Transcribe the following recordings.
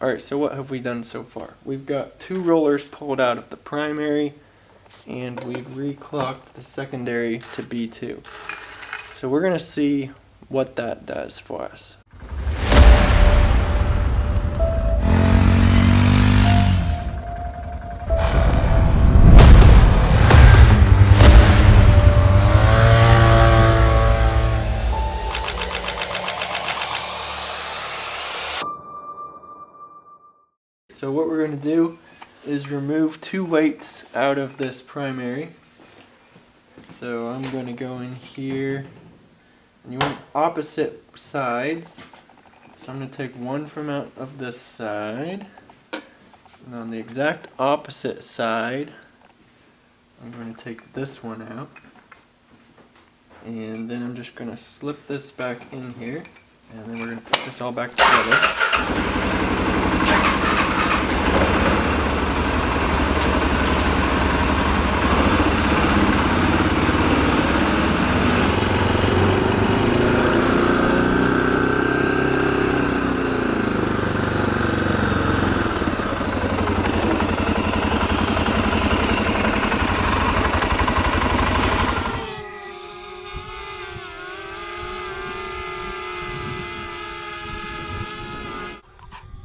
Alright, so what have we done so far? We've got 2 rollers pulled out of the primary, and we've reclocked the secondary to B2. So we're going to see what that does for us. So what we're going to do is remove 2 weights out of this primary. So I'm going to go in here, and you want opposite sides. So I'm going to take one from out of this side, and on the exact opposite side I'm going to take this one out, and then I'm just going to slip this back in here, and then we're going to put this all back together.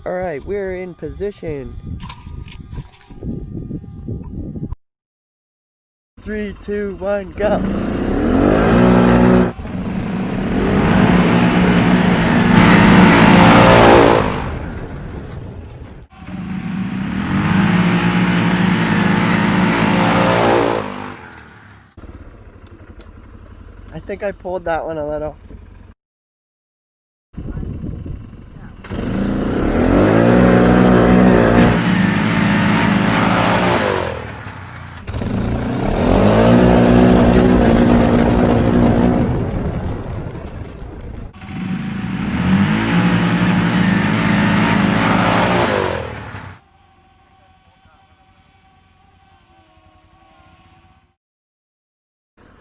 Alright, we're in position. 3, 2, 1, go! I think I pulled that one a little.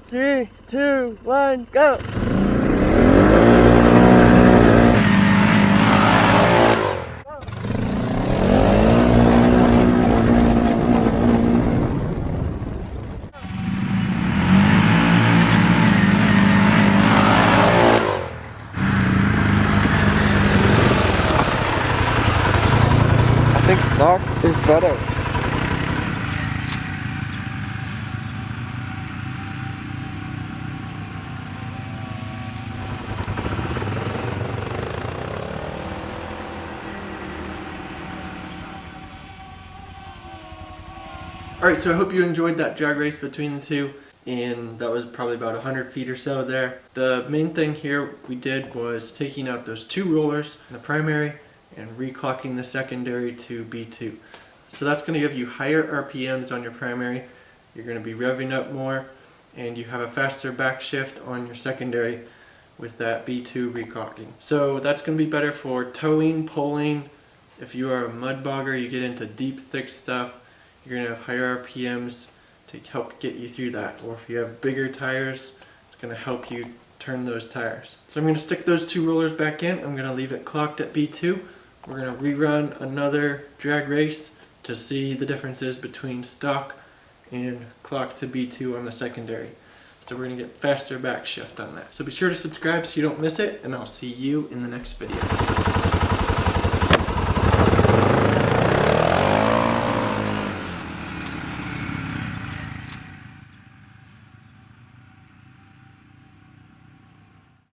Three, two, one, go! I think stock is better. Alright, so I hope you enjoyed that drag race between the two, and that was probably about 100 feet or so there. The main thing here we did was taking out those 2 rollers in the primary and reclocking the secondary to B2. So that's going to give you higher RPMs on your primary, you're going to be revving up more, and you have a faster back shift on your secondary with that B2 reclocking. So that's going to be better for towing, pulling. If you are a mud bogger, you get into deep, thick stuff, you're going to have higher RPMs to help get you through that. Or if you have bigger tires, it's going to help you turn those tires. So I'm going to stick those 2 rollers back in. I'm going to leave it clocked at B2. We're going to rerun another drag race to see the differences between stock and clock to B2 on the secondary. So we're going to get faster back shift on that. So be sure to subscribe so you don't miss it, and I'll see you in the next video.